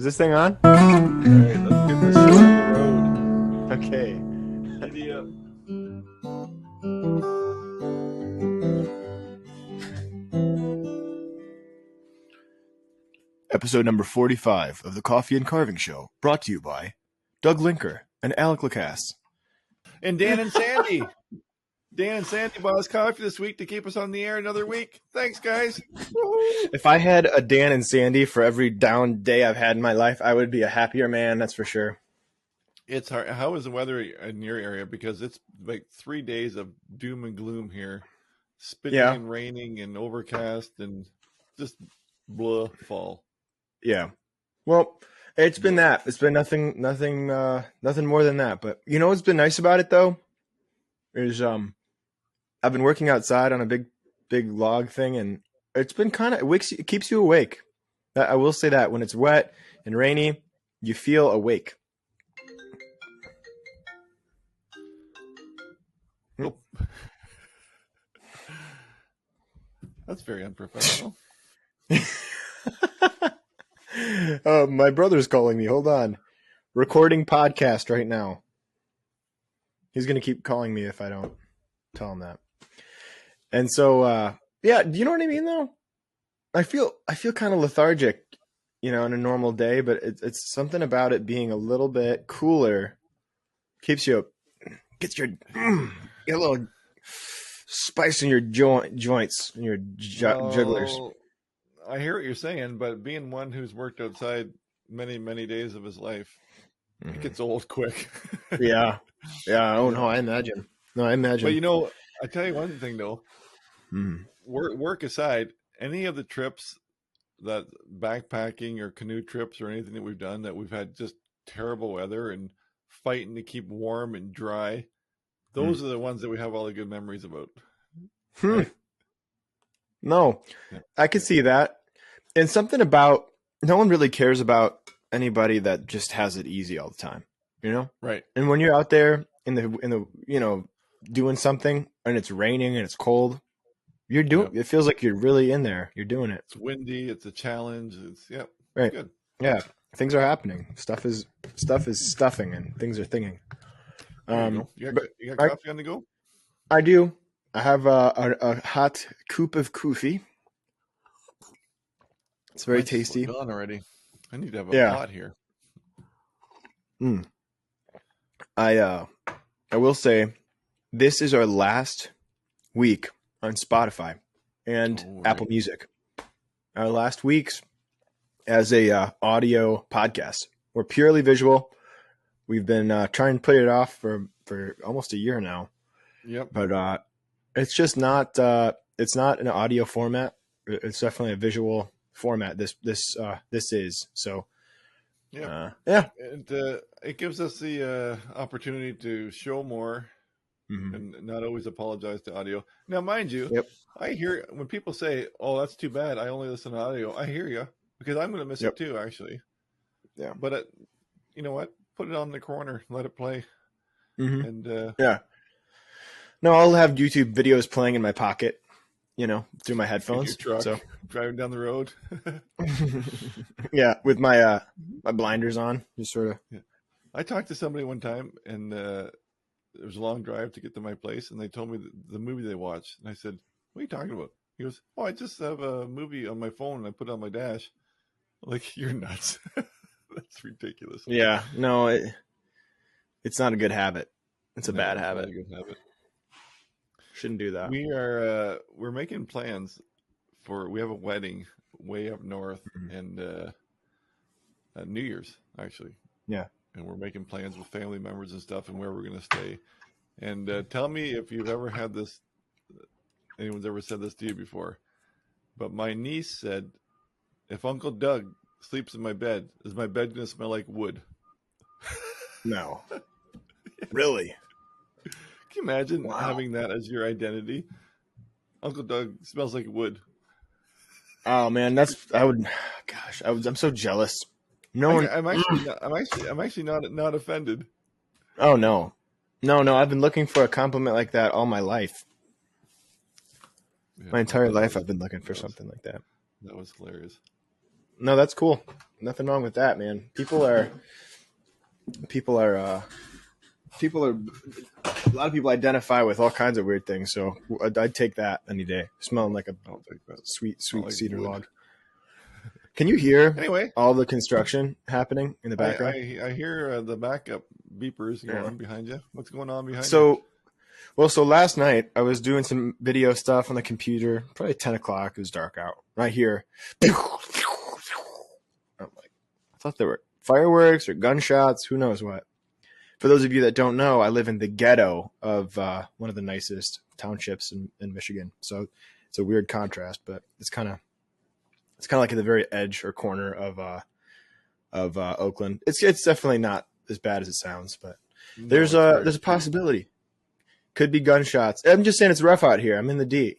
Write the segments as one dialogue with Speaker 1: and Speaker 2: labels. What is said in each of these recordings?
Speaker 1: Is this thing on?
Speaker 2: All right, let's get this show on the road.
Speaker 1: Okay.
Speaker 2: Giddy up.
Speaker 1: Episode number 45 of the Coffee and Carving Show, brought to you by Doug Linker and Alec Lacasse.
Speaker 2: And Dan and Sandy. Dan and Sandy bought us coffee this week to keep us on the air another week. Thanks, guys. Woo-hoo.
Speaker 1: If I had a Dan and Sandy for every down day I've had in my life, I would be a happier man, that's for sure.
Speaker 2: It's hard. How is the weather in your area? Because it's like 3 days of doom and gloom here. Spitting and raining and overcast and just blah fall.
Speaker 1: Yeah. Well, it's been that. It's been nothing more than that. But you know what's been nice about it though? Is I've been working outside on a big log thing, and it's been it keeps you awake. I will say that when it's wet and rainy, you feel awake.
Speaker 2: Oh. That's very unprofessional.
Speaker 1: My brother's calling me. Hold on. Recording podcast right now. He's going to keep calling me if I don't tell him that. And so, yeah, do you know what I mean, though? I feel kind of lethargic, in a normal day, but it's something about it being a little bit cooler. Keeps you, get a little spice in your joints, in your jugglers.
Speaker 2: I hear what you're saying, but being one who's worked outside many, many days of his life, it gets old quick.
Speaker 1: Yeah. Oh, no, I imagine. But,
Speaker 2: I tell you one thing, though. Work aside, any of the trips, that backpacking or canoe trips or anything that we've done that we've had just terrible weather and fighting to keep warm and dry, those are the ones that we have all the good memories about. Right?
Speaker 1: No, I could see that. And something about, no one really cares about anybody that just has it easy all the time, Right. And when you're out there in the doing something and it's raining and it's cold, it feels like you're really in there. You're doing it.
Speaker 2: It's windy. It's a challenge.
Speaker 1: Right.
Speaker 2: Good.
Speaker 1: Yeah. Things are happening. Stuff is stuffing and things are thinging.
Speaker 2: You got coffee on the go?
Speaker 1: I do. I have a hot cup of coffee. It's very tasty.
Speaker 2: Gone already. I need to have a pot here.
Speaker 1: I will say, this is our last week on Spotify and Apple Music. Our last weeks as a audio podcast. We're purely visual. We've been trying to put it off for almost a year now.
Speaker 2: Yep.
Speaker 1: But it's just not. It's not an audio format. It's definitely a visual format. This is so.
Speaker 2: Yeah. And it gives us the opportunity to show more and not always apologize to audio. Now, mind you, I hear when people say, "Oh, that's too bad. I only listen to audio." I hear you because I'm going to miss it too, actually. Yeah. But you know what? Put it on the corner. Let it play. And
Speaker 1: no, I'll have YouTube videos playing in my pocket, through my headphones.
Speaker 2: Truck, so driving down the road.
Speaker 1: Yeah, with my my blinders on, just sort of.
Speaker 2: Yeah. I talked to somebody one time, and it was a long drive to get to my place, and they told me the movie they watched, and I said, "What are you talking about?" He goes, "Oh, I just have a movie on my phone, and I put it on my dash." I'm like, you're nuts. That's ridiculous.
Speaker 1: Yeah, no, it's not a good habit. It's a bad habit.
Speaker 2: Not a good habit.
Speaker 1: Shouldn't do that.
Speaker 2: We're making plans we have a wedding way up north and New Year's actually.
Speaker 1: Yeah.
Speaker 2: And we're making plans with family members and stuff and where we're going to stay. And tell me if you've ever had this, anyone's ever said this to you before. But my niece said, if Uncle Doug sleeps in my bed, is my bed going to smell like wood?
Speaker 1: No. Really?
Speaker 2: Can you imagine having that as your identity? Uncle Doug smells like wood.
Speaker 1: Oh man, I'm so jealous.
Speaker 2: I'm actually not offended.
Speaker 1: Oh no. I've been looking for a compliment like that all my life. My entire life I've been looking for something like that.
Speaker 2: That was hilarious.
Speaker 1: No, that's cool. Nothing wrong with that, man. People are. A lot of people identify with all kinds of weird things, so I'd take that any day. Smelling like a sweet like cedar wood. Log. Can you hear all the construction happening in the background?
Speaker 2: I hear the backup beepers going behind you. What's going on behind you?
Speaker 1: So last night I was doing some video stuff on the computer. Probably 10 o'clock. It was dark out. Right here. I'm like, I thought there were fireworks or gunshots. Who knows what? For those of you that don't know, I live in the ghetto of one of the nicest townships in Michigan. So it's a weird contrast, but it's kind of like at the very edge or corner of Oakland. It's definitely not as bad as it sounds, but there's a possibility. Could be gunshots. I'm just saying it's rough out here. I'm in the D,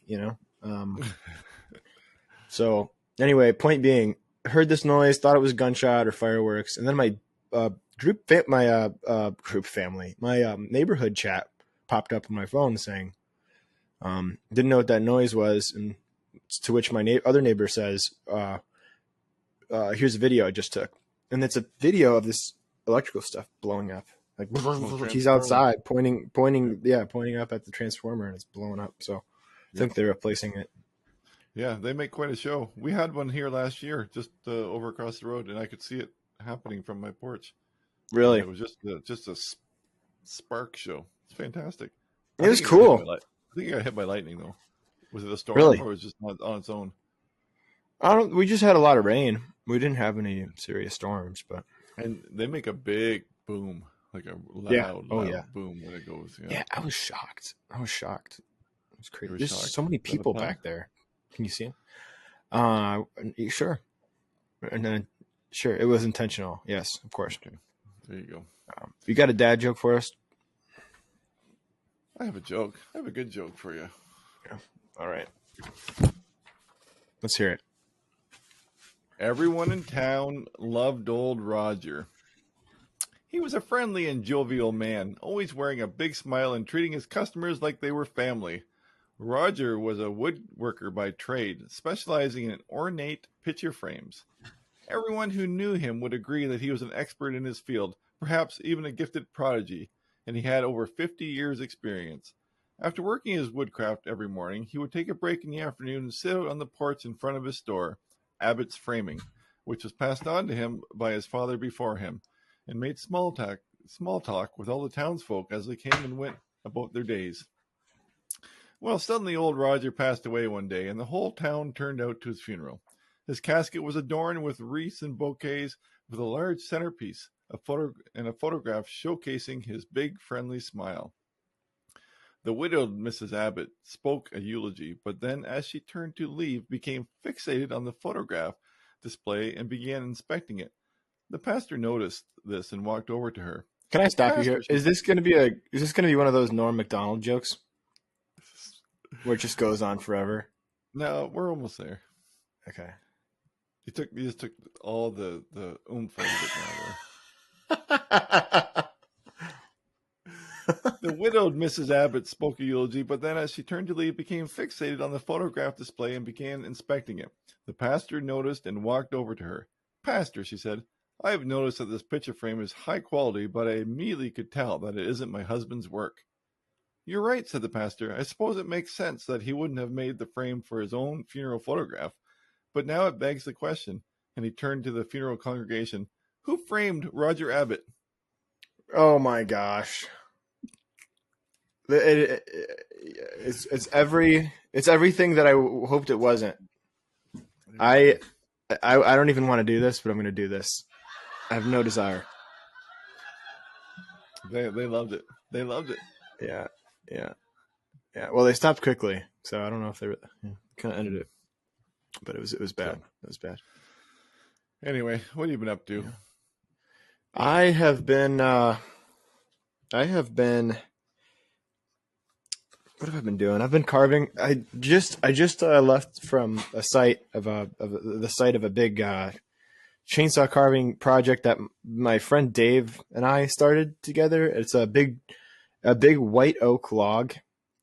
Speaker 1: So anyway, point being, I heard this noise, thought it was gunshot or fireworks, and then my neighborhood chat popped up on my phone saying, didn't know what that noise was, and to which my other neighbor says, here's a video I just took, and it's a video of this electrical stuff blowing up. Like he's outside pointing up at the transformer, and it's blowing up. So I think they're replacing it.
Speaker 2: Yeah, they make quite a show. We had one here last year, just over across the road, and I could see it happening from my porch.
Speaker 1: Really?
Speaker 2: And it was just a spark show. It's fantastic.
Speaker 1: It was cool.
Speaker 2: I think it got hit by lightning, though. Was it a storm or was it just on its own?
Speaker 1: We just had a lot of rain. We didn't have any serious storms, but
Speaker 2: and they make a big boom, like a loud boom when it goes.
Speaker 1: Yeah, I was shocked. It was crazy. There's so many people back there. Can you see them? Sure. And then, sure, it was intentional. Yes, of course.
Speaker 2: Okay. There you go.
Speaker 1: You got a dad joke for us?
Speaker 2: I have a joke. I have a good joke for you.
Speaker 1: Yeah. All right. Let's hear it.
Speaker 2: Everyone in town loved old Roger. He was a friendly and jovial man, always wearing a big smile and treating his customers like they were family. Roger was a woodworker by trade, specializing in ornate picture frames. Everyone who knew him would agree that he was an expert in his field, perhaps even a gifted prodigy, and he had over 50 years' experience. After working his woodcraft every morning, he would take a break in the afternoon and sit out on the porch in front of his store, Abbott's Framing, which was passed on to him by his father before him, and made small talk with all the townsfolk as they came and went about their days. Well, suddenly old Roger passed away one day, and the whole town turned out to his funeral. His casket was adorned with wreaths and bouquets, with a large centerpiece, a photograph showcasing his big, friendly smile. The widowed Mrs. Abbott spoke a eulogy, but then, as she turned to leave, became fixated on the photograph display and began inspecting it. The pastor noticed this and walked over to her.
Speaker 1: Can I stop you here? Is this going to be one of those Norm Macdonald jokes? Where it just goes on forever?
Speaker 2: No, we're almost there.
Speaker 1: Okay.
Speaker 2: You just took all the oomph out of it now. The widowed Mrs. Abbott spoke a eulogy, but then as she turned to leave, became fixated on the photograph display and began inspecting it. The pastor noticed and walked over to her. Pastor, she said, I have noticed that this picture frame is high quality, but I immediately could tell that it isn't my husband's work. You're right, said the pastor. I suppose it makes sense that he wouldn't have made the frame for his own funeral photograph. But now it begs the question, and he turned to the funeral congregation, who framed Roger Abbott?
Speaker 1: Oh my gosh. It's everything that I hoped it wasn't. I don't even want to do this, but I'm going to do this. I have no desire.
Speaker 2: They loved it. They loved it.
Speaker 1: Yeah. Well, they stopped quickly, so I don't know if they kind of ended it, but it was bad. It was bad.
Speaker 2: Anyway, what have you been up to?
Speaker 1: I have been. What have I been doing? I've been carving. I just left from a site of the site of a big chainsaw carving project that my friend Dave and I started together. It's a big white oak log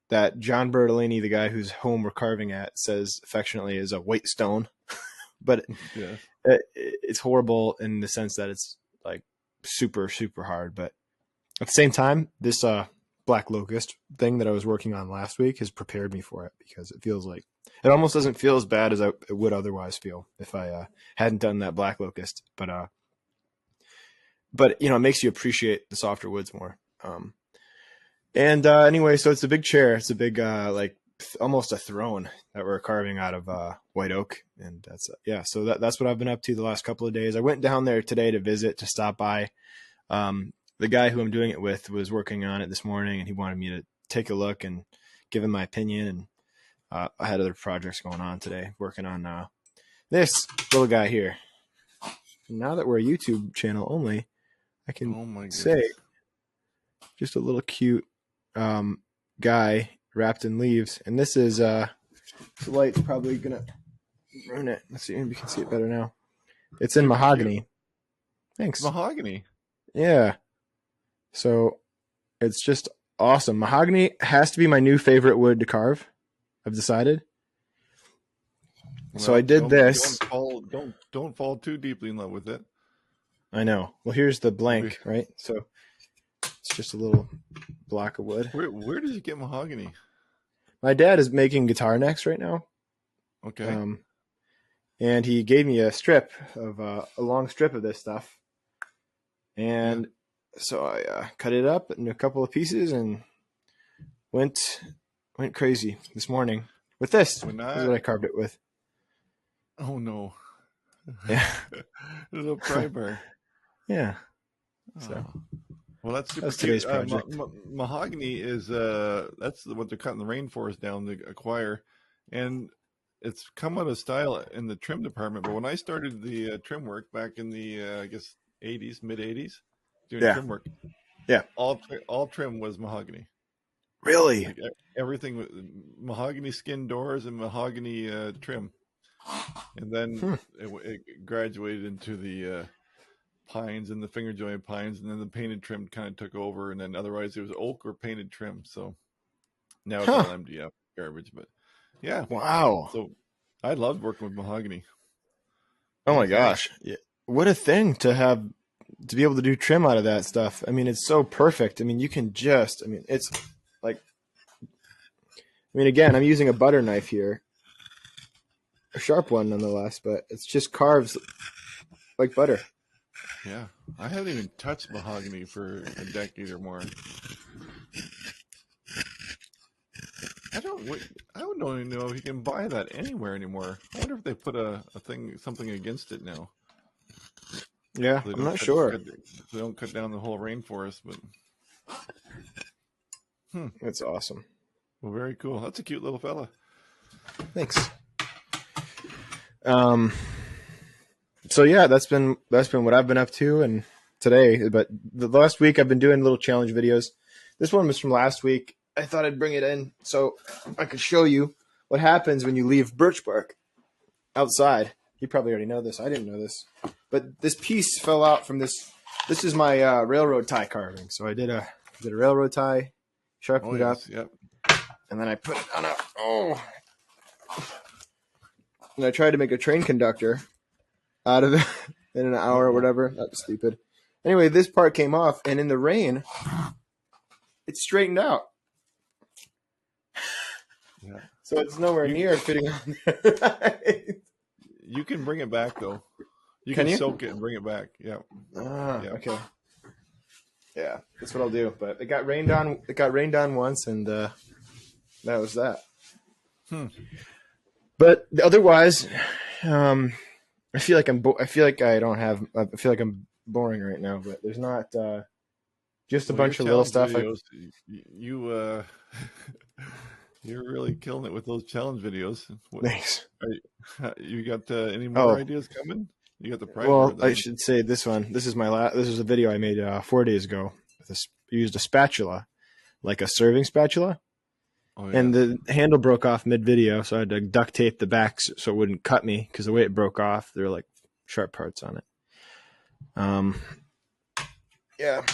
Speaker 1: that John Bertolini, the guy whose home we're carving at, says affectionately is a white stone. But it's horrible in the sense that it's like super, super hard. But at the same time, this black locust thing that I was working on last week has prepared me for it, because it feels like it almost doesn't feel as bad as it would otherwise feel if I hadn't done that black locust. But it makes you appreciate the softer woods more. Anyway, so it's a big chair. It's a big almost a throne that we're carving out of white oak, and so that's what I've been up to the last couple of days. I went down there today to stop by. The guy who I'm doing it with was working on it this morning, and he wanted me to take a look and give him my opinion. And I had other projects going on today, working on this little guy here. Now that we're a YouTube channel only, I can say just a little cute guy wrapped in leaves. And this is the light's probably gonna ruin it. Let's see, maybe you can see it better now. It's in mahogany. Cute. Thanks.
Speaker 2: Mahogany.
Speaker 1: Yeah. So it's just awesome. Mahogany has to be my new favorite wood to carve, I've decided. Well, so I did this.
Speaker 2: Don't fall too deeply in love with it.
Speaker 1: I know. Well, here's the blank, right? So it's just a little block of wood.
Speaker 2: Where did you get mahogany?
Speaker 1: My dad is making guitar necks right now.
Speaker 2: Okay.
Speaker 1: And he gave me a long strip of this stuff. And so I cut it up in a couple of pieces and went crazy this morning with this. This is what I carved it with.
Speaker 2: Oh no.
Speaker 1: Yeah.
Speaker 2: There's a primer.
Speaker 1: Yeah. So.
Speaker 2: Well, that's super
Speaker 1: today's project.
Speaker 2: Mahogany is that's what they're cutting the rainforest down to acquire, and it's come out of style in the trim department. But when I started the trim work back in the I guess mid 80s, doing trim work, all trim was mahogany.
Speaker 1: Really?
Speaker 2: Like everything was mahogany skin doors and mahogany trim, and then it graduated into the pines and the finger jointed pines, and then the painted trim kind of took over, and then otherwise it was oak or painted trim. So now it's all MDF garbage, but yeah.
Speaker 1: Wow.
Speaker 2: So I loved working with mahogany.
Speaker 1: Oh my gosh. Yeah. What a thing to be able to do trim out of that stuff. I mean, it's so perfect. I mean, it's like, again, I'm using a butter knife here, a sharp one nonetheless, but it's just carves like butter.
Speaker 2: Yeah, I haven't even touched mahogany for a decade or more. I don't even know if you can buy that anywhere anymore. I wonder if they put something against it now.
Speaker 1: Yeah, I'm not sure.
Speaker 2: They don't cut down the whole rainforest, but
Speaker 1: That's awesome.
Speaker 2: Well, very cool. That's a cute little fella.
Speaker 1: Thanks. So yeah, that's been what I've been up to and today. But the last week I've been doing little challenge videos. This one was from last week. I thought I'd bring it in so I could show you what happens when you leave birch bark outside. You probably already know this. I didn't know this, but this piece fell out from this. This is my railroad tie carving. So I did a railroad tie, sharpened it up, and then I put it on and I tried to make a train conductor out of it in an hour or whatever. That was stupid. Anyway, this part came off, and in the rain, it straightened out.
Speaker 2: Yeah.
Speaker 1: So it's nowhere near fitting on there.
Speaker 2: You can bring it back, though. You can soak it and bring it back. Yeah.
Speaker 1: Okay. Yeah, that's what I'll do. But it got rained on. It got rained on once, and that was that. But otherwise, I feel like I'm boring right now, but there's not just a bunch of little stuff.
Speaker 2: Videos, you're really killing it with those challenge videos.
Speaker 1: Thanks.
Speaker 2: You got any more ideas coming? You got the primer.
Speaker 1: Well, I should say this one. This is This is a video I made 4 days ago. Used a spatula, like a serving spatula. Oh, yeah. And the handle broke off mid-video, so I had to duct tape the back so it wouldn't cut me, because the way it broke off, there were like sharp parts on it. Yeah,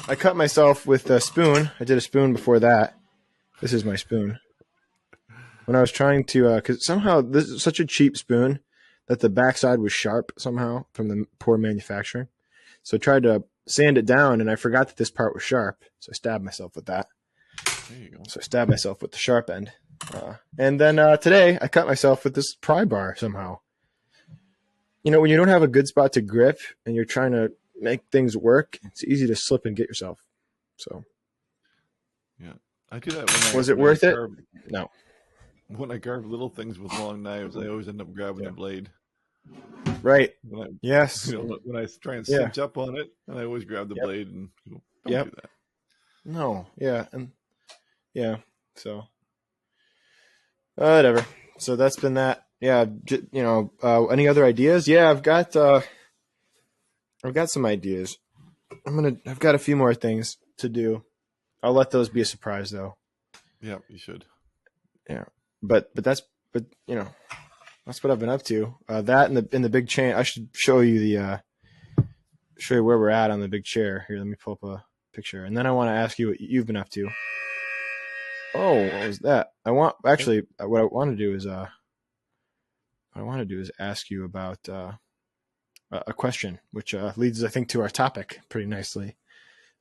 Speaker 1: I cut myself with a spoon. I did a spoon before that. This is my spoon. When I was trying to, because somehow this is such a cheap spoon that the backside was sharp somehow from the poor manufacturing. So I tried to sand it down, and I forgot that this part was sharp. So I stabbed myself with that.
Speaker 2: There you go.
Speaker 1: So I stabbed myself with the sharp end. And then today I cut myself with this pry bar somehow. You know, when you don't have a good spot to grip and you're trying to make things work, it's easy to slip and get yourself. So,
Speaker 2: yeah, I do that.
Speaker 1: Was it worth it? No.
Speaker 2: When I carve little things with long knives, I always end up grabbing the blade.
Speaker 1: Right.
Speaker 2: Yes. You know, when I try and cinch up on it, and I always grab the blade and don't do that.
Speaker 1: No. Yeah. And yeah. So whatever. So that's been that. Yeah. You know, any other ideas? Yeah, I've got some ideas. I've got a few more things to do. I'll let those be a surprise though.
Speaker 2: Yeah, you should.
Speaker 1: Yeah. But you know, that's what I've been up to. That in the big chain. I should show you where we're at on the big chair. Here, let me pull up a picture, and then I want to ask you what you've been up to. Oh, what was that? What I want to do is ask you about a question, which leads, I think, to our topic pretty nicely.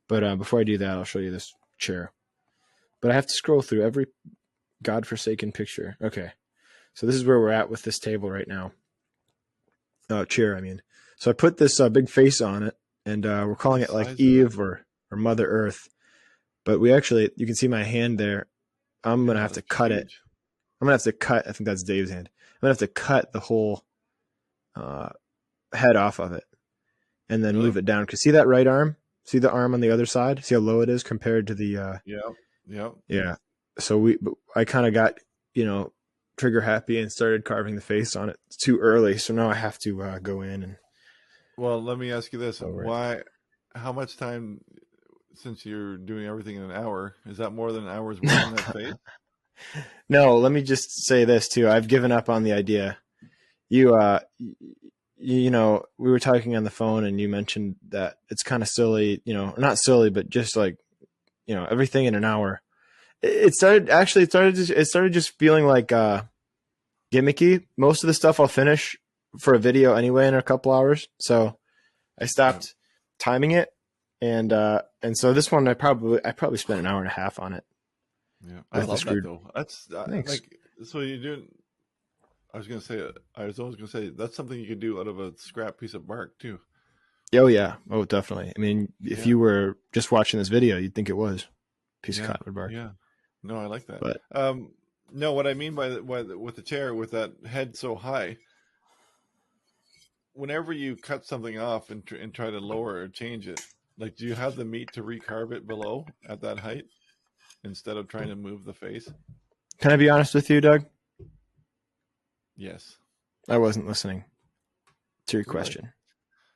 Speaker 1: But before I do that, I'll show you this chair. But I have to scroll through every godforsaken picture. Okay. So this is where we're at with this table right now. Chair, I mean. So I put this big face on it, and we're calling it like Eve or Mother Earth. But you can see my hand there. I'm going to have to cut it. I'm going to have to cut, I think that's Dave's hand. I'm going to have to cut the whole head off of it and then move it down. Because see that right arm? See the arm on the other side? See how low it is compared to the... Yeah. So I kind of got, you know, trigger happy and started carving the face on it too early. So now I have to go in and...
Speaker 2: Well, let me ask you this. How much time, since you're doing everything in an hour, is that more than an hour's work on that face?
Speaker 1: No, let me just say this too. I've given up on the idea. You know, we were talking on the phone and you mentioned that it's kind of silly, you know, not silly, but just like, you know, everything in an hour. It started just feeling like gimmicky. Most of the stuff I'll finish for a video anyway in a couple hours. So I stopped timing it. And so this one I probably spent an hour and a half on it.
Speaker 2: Yeah. I love that though. That's like, so you do. I was always going to say that's something you could do out of a scrap piece of bark too.
Speaker 1: Oh yeah. Oh, definitely. I mean, if you were just watching this video, you'd think it was a piece of cottonwood bark.
Speaker 2: Yeah. No, I like that.
Speaker 1: But
Speaker 2: no, what I mean with the chair with that head so high, whenever you cut something off and try to lower or change it, like, do you have the meat to recarve it below at that height instead of trying to move the face?
Speaker 1: Can I be honest with you, Doug?
Speaker 2: Yes.
Speaker 1: I wasn't listening to your question.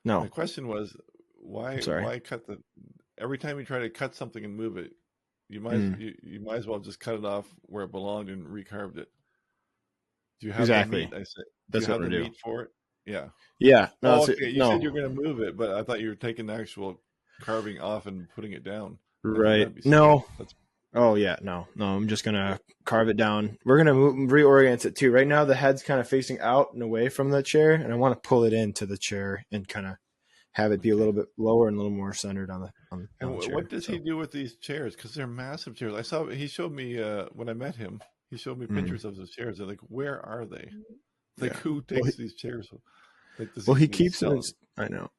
Speaker 1: No.
Speaker 2: My question was, why cut every time you try to cut something and move it, you might as well just cut it off where it belonged and recarved it. Do you have the meat? I said,
Speaker 1: that's what we're doing.
Speaker 2: Meat for it? Yeah.
Speaker 1: Yeah.
Speaker 2: No, okay. You said you're going to move it, but I thought you were taking the actual carving off and putting it down.
Speaker 1: Right. No. Oh yeah. No. I'm just going to carve it down. We're going to reorient it too. Right now the head's kind of facing out and away from the chair, and I want to pull it into the chair and kind of have it be a little bit lower and a little more centered on the chair.
Speaker 2: What does he do with these chairs? Because they're massive chairs. He showed me when I met him. He showed me pictures of those chairs. They're like, where are they? Like, who takes these chairs? Like,
Speaker 1: he keeps them. I know.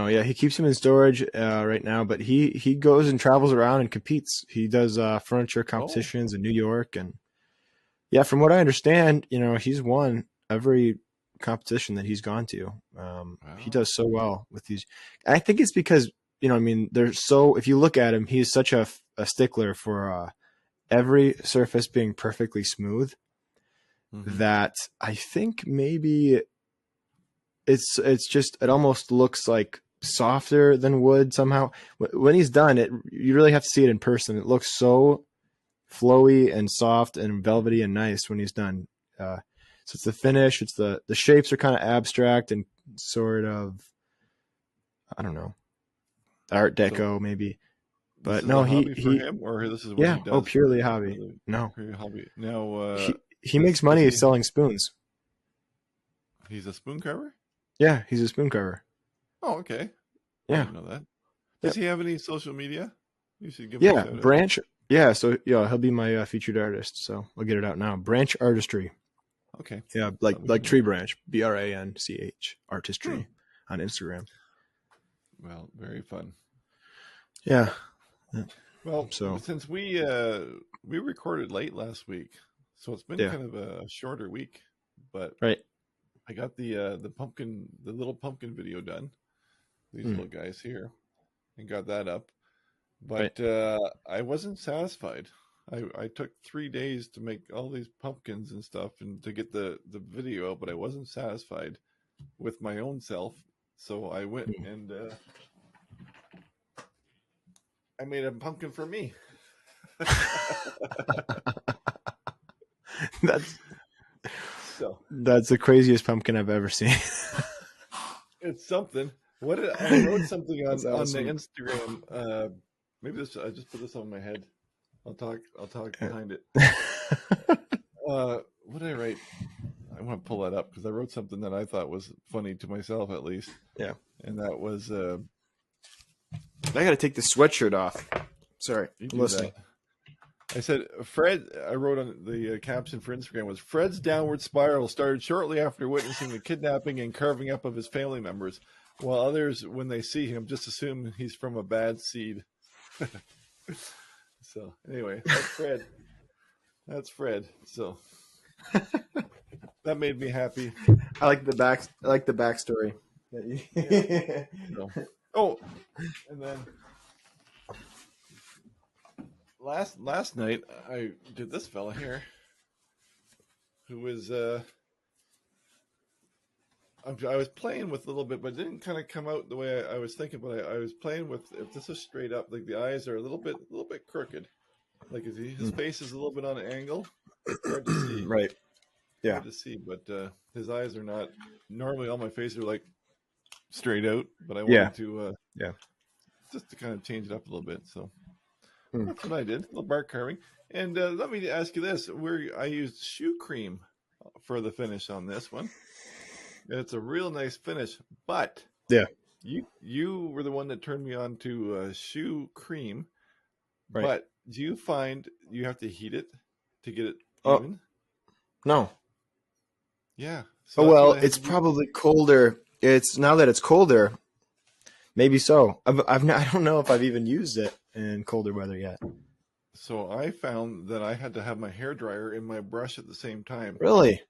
Speaker 1: Yeah, he keeps them in storage right now. But he goes and travels around and competes. He does furniture competitions in New York, and yeah, from what I understand, you know, he's won every competition that he's gone to. He does so well with these. I think it's because, you know, I mean, if you look at him, he's such a stickler for every surface being perfectly smooth that I think maybe it almost looks like softer than wood somehow. When he's done it, you really have to see it in person. It looks so flowy and soft and velvety and nice when he's done. So it's the finish. It's the shapes are kind of abstract and sort of, I don't know, Art Deco maybe. But no,
Speaker 2: hobby for him, or this is what he does.
Speaker 1: Oh, purely a hobby. No,
Speaker 2: purely hobby. Now
Speaker 1: he makes money selling spoons.
Speaker 2: He's a spoon carver?
Speaker 1: Yeah, he's a spoon carver.
Speaker 2: Oh, okay.
Speaker 1: Yeah.
Speaker 2: I didn't know that. Does he have any social media? You should give him a shout out.
Speaker 1: Branch. Yeah, so he'll be my featured artist. So I'll get it out now. Branch Artistry.
Speaker 2: Okay.
Speaker 1: Yeah, like Tree Branch, BRANCH Artistry on Instagram.
Speaker 2: Well, very fun.
Speaker 1: Yeah.
Speaker 2: Well, since we recorded late last week, so it's been kind of a shorter week, but
Speaker 1: right.
Speaker 2: I got the little pumpkin video done. These little guys here, and got that up. But I wasn't satisfied. I took 3 days to make all these pumpkins and stuff and to get the video out, but I wasn't satisfied with my own self. So I went and I made a pumpkin for me.
Speaker 1: That's the craziest pumpkin I've ever seen.
Speaker 2: It's something. I wrote something on the Instagram. Maybe I just put this on my head. I'll talk behind it. What did I write? I want to pull that up because I wrote something that I thought was funny to myself, at least.
Speaker 1: Yeah.
Speaker 2: And that was
Speaker 1: I got to take the sweatshirt off. Sorry, I'm listening.
Speaker 2: I said, Fred, I wrote on the caption for Instagram was, Fred's downward spiral started shortly after witnessing the kidnapping and carving up of his family members, while others, when they see him, just assume he's from a bad seed. So, anyway, that's Fred. So, that made me happy.
Speaker 1: I like the backstory.
Speaker 2: Yeah. Oh, and then last night I did this fella here, who was I was playing with a little bit, but it didn't kind of come out the way I was thinking. But I was playing with, if this is straight up, like the eyes are a little bit crooked, like his face is a little bit on an angle. Hard to see,
Speaker 1: right? Yeah,
Speaker 2: hard to see, but his eyes are not. Normally, all my faces are like straight out, but I wanted to just to kind of change it up a little bit. So that's what I did, a little bark carving. And let me ask you this: I used shoe cream for the finish on this one. It's a real nice finish, but you were the one that turned me on to shoe cream. Right. But do you find you have to heat it to get it even?
Speaker 1: No.
Speaker 2: Yeah.
Speaker 1: So it's probably colder. It's now that it's colder. Maybe so. I don't know if I've even used it in colder weather yet.
Speaker 2: So I found that I had to have my hairdryer and my brush at the same time.
Speaker 1: Really?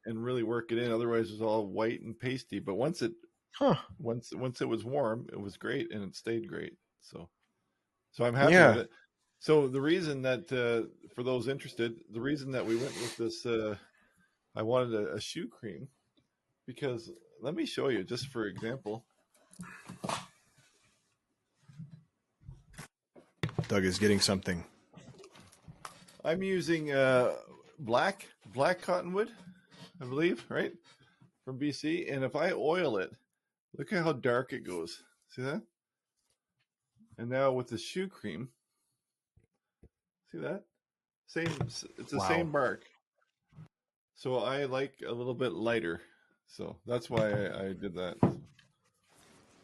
Speaker 2: And really work it in. Otherwise, it was all white and pasty. But once it was warm, it was great, and it stayed great. So I'm happy with it. So the reason that for those interested, the reason that we went with this, I wanted a shoe cream because let me show you just for example.
Speaker 1: Doug is getting something.
Speaker 2: I'm using black cottonwood, I believe, right? From BC. And if I oil it, look at how dark it goes. See that? And now with the shoe cream, see that? It's the same bark. So I like a little bit lighter. So that's why I did that.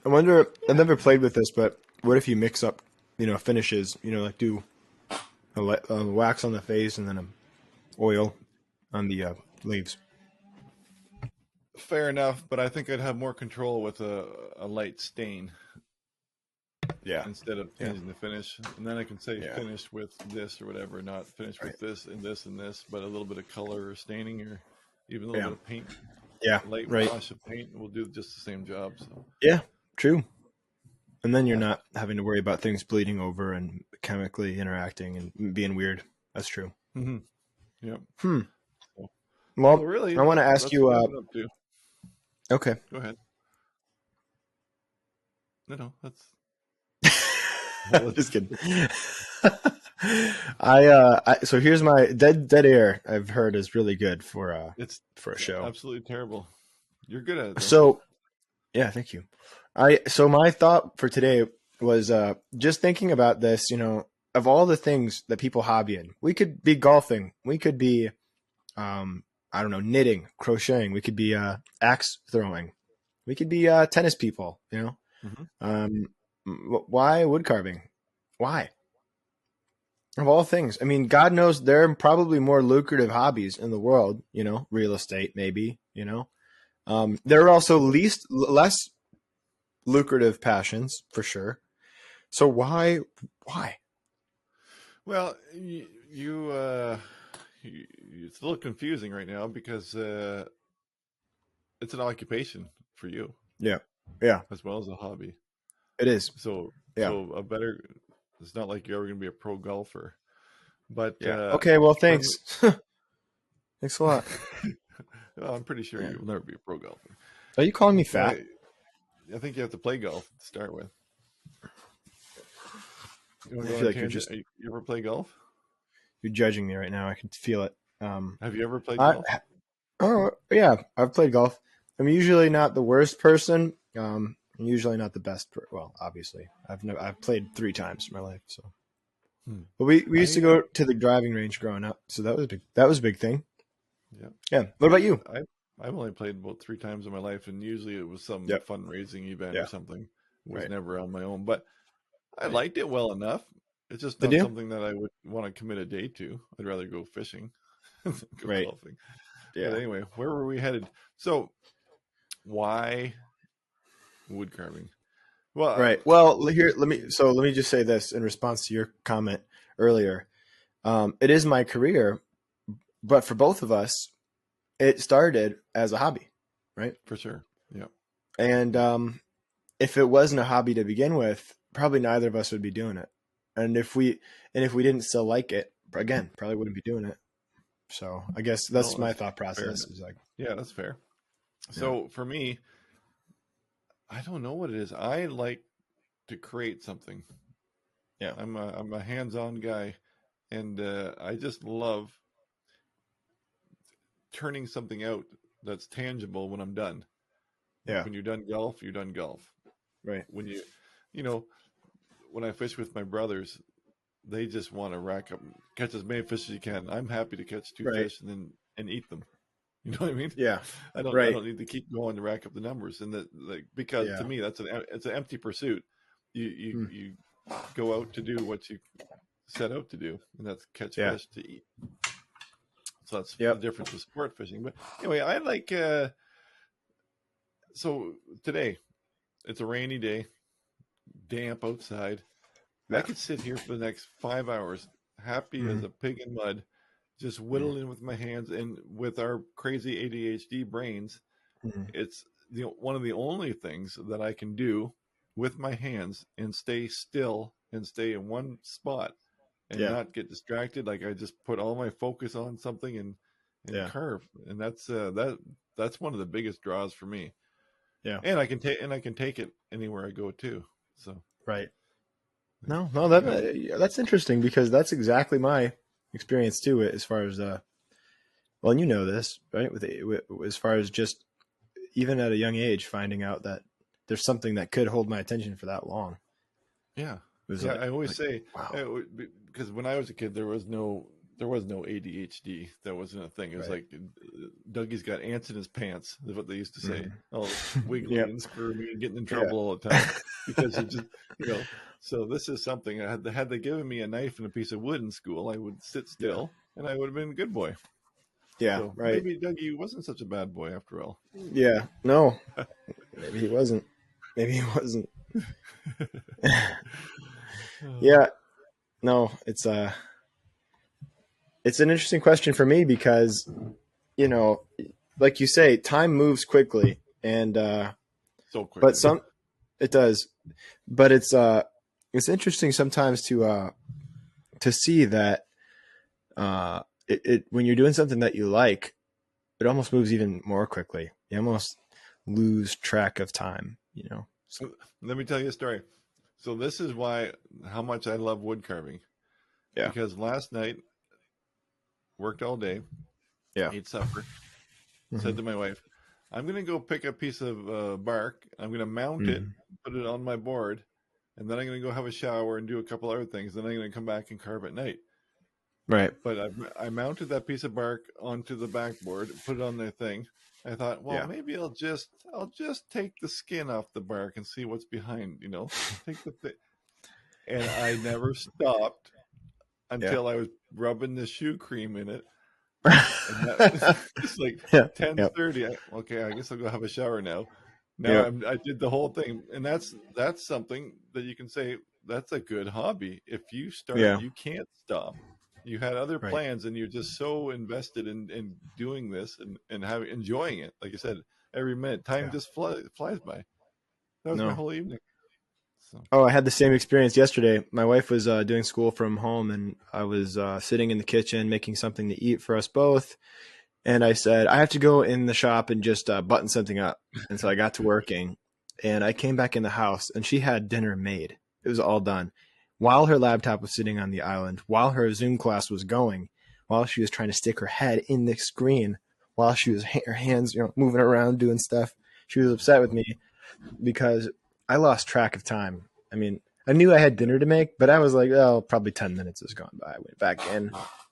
Speaker 1: I wonder, I've never played with this, but what if you mix up, finishes, like do a wax on the face and then an oil on the leaves?
Speaker 2: Fair enough, but I think I'd have more control with a light stain.
Speaker 1: Yeah.
Speaker 2: Instead of changing the finish. And then I can say finish with this or whatever, not finish with this and this and this, but a little bit of color or staining or even a little bit of paint.
Speaker 1: Yeah.
Speaker 2: Light wash of paint will do just the same job. So.
Speaker 1: Yeah, true. And then you're not having to worry about things bleeding over and chemically interacting and being weird. That's true.
Speaker 2: Mm-hmm. Yep.
Speaker 1: Well, really, I want to ask you. Okay.
Speaker 2: Go ahead. No, that's.
Speaker 1: Just kidding. So here's my dead air. I've heard is really good for a show.
Speaker 2: Absolutely terrible. You're good at it.
Speaker 1: So, yeah, thank you. So my thought for today was just thinking about this. Of all the things that people hobby in, we could be golfing. We could be, I I don't know, knitting, crocheting. We could be axe throwing. We could be tennis people, you know. Why wood carving? Why? Of all things. I mean, God knows there are probably more lucrative hobbies in the world, you know, real estate maybe, you know. There are also less lucrative passions for sure. So why?
Speaker 2: Well, it's a little confusing right now because it's an occupation for you.
Speaker 1: Yeah.
Speaker 2: As well as a hobby.
Speaker 1: It is.
Speaker 2: So
Speaker 1: Yeah.
Speaker 2: it's not like you're ever going to be a pro golfer. But
Speaker 1: okay, well, thanks. Thanks a lot.
Speaker 2: Well, I'm pretty sure you'll never be a pro golfer.
Speaker 1: Are you calling me fat?
Speaker 2: I think you have to play golf to start with. You ever play golf?
Speaker 1: You're judging me right now. I can feel it.
Speaker 2: Have you ever played golf?
Speaker 1: Oh yeah, I've played golf. I'm usually not the worst person. I'm usually not the best. Well, obviously, I've played 3 times in my life. So, but we used to go to the driving range growing up. So that was a big thing. Yeah. What about you?
Speaker 2: I've only played about 3 times in my life, and usually it was some fundraising event or something. It was never on my own, but I liked it well enough. It's just not something that I would want to commit a day to. I'd rather go fishing than go golfing. Yeah. But anyway, where were we headed? So, why wood carving?
Speaker 1: Well, right. Well, here let me just say this in response to your comment earlier. It is my career, but for both of us, it started as a hobby, right?
Speaker 2: For sure. Yeah.
Speaker 1: And if it wasn't a hobby to begin with, probably neither of us would be doing it. And if we didn't still like it, again, probably wouldn't be doing it. So I guess that's my thought process. Is like,
Speaker 2: yeah, that's fair. So for me, I don't know what it is. I like to create something.
Speaker 1: Yeah,
Speaker 2: I'm a hands-on guy, and I just love turning something out that's tangible when I'm done.
Speaker 1: Yeah.
Speaker 2: When you're done golf, you're done golf.
Speaker 1: Right.
Speaker 2: When when I fish with my brothers, they just want to catch as many fish as you can. I'm happy to catch 2 fish and eat them. You know what I mean?
Speaker 1: Yeah.
Speaker 2: I don't need to keep going to rack up the numbers, and because to me it's an empty pursuit. You go out to do what you set out to do, and that's catch fish to eat. So that's the difference with sport fishing. But anyway, I like. So today, it's a rainy day, damp outside. I could sit here for the next 5 hours, happy as a pig in mud, just whittling with my hands, and with our crazy ADHD brains, it's one of the only things that I can do with my hands and stay still and stay in one spot and not get distracted. Like I just put all my focus on something and carve, and that's one of the biggest draws for me.
Speaker 1: Yeah,
Speaker 2: and I can take it anywhere I go too. So
Speaker 1: No, that's interesting because that's exactly my experience too. As far as well, and you know this, right? With as far as just even at a young age, finding out that there's something that could hold my attention for that long.
Speaker 2: Yeah, I always say, wow, because when I was a kid, there was no ADHD. That wasn't a thing. It was like Dougie's got ants in his pants. Is what they used to say. Oh, wiggling and squirming and getting in trouble all the time because you just So this is something. Had they given me a knife and a piece of wood in school, I would sit still and I would have been a good boy.
Speaker 1: Yeah,
Speaker 2: so maybe Dougie wasn't such a bad boy after all.
Speaker 1: Yeah, no, maybe he wasn't. Yeah, no, it's an interesting question for me because, like you say, time moves quickly and
Speaker 2: so quickly.
Speaker 1: But it does. But it's interesting sometimes to see that when you're doing something that you like, it almost moves even more quickly. You almost lose track of time,
Speaker 2: So, let me tell you a story. So this is how much I love wood carving.
Speaker 1: Yeah.
Speaker 2: Because last night, worked all day.
Speaker 1: Yeah.
Speaker 2: Ate supper. Said to my wife, I'm going to go pick a piece of bark. I'm going to mount it, put it on my board, and then I'm going to go have a shower and do a couple other things. Then I'm going to come back and carve at night.
Speaker 1: Right.
Speaker 2: But I mounted that piece of bark onto the backboard, put it on their thing. I thought, well, maybe I'll just take the skin off the bark and see what's behind. Take the thing. And I never stopped until I was rubbing the shoe cream in it. And it's like 10:30. Okay, I guess I'll go have a shower now. I did the whole thing, and that's something that you can say that's a good hobby. If you start, you can't stop. You had other plans, and you're just so invested in doing this and enjoying it. Like you said, every minute, time just flies by. That was my whole evening.
Speaker 1: So. Oh, I had the same experience yesterday. My wife was doing school from home, and I was sitting in the kitchen making something to eat for us both. And I said, I have to go in the shop and just button something up. And so I got to working, and I came back in the house, and she had dinner made. It was all done. While her laptop was sitting on the island, while her Zoom class was going, while she was trying to stick her head in the screen, while she was her hands moving around doing stuff, she was upset with me because I lost track of time. I mean, I knew I had dinner to make, but I was like, oh, probably 10 minutes has gone by. I went back in.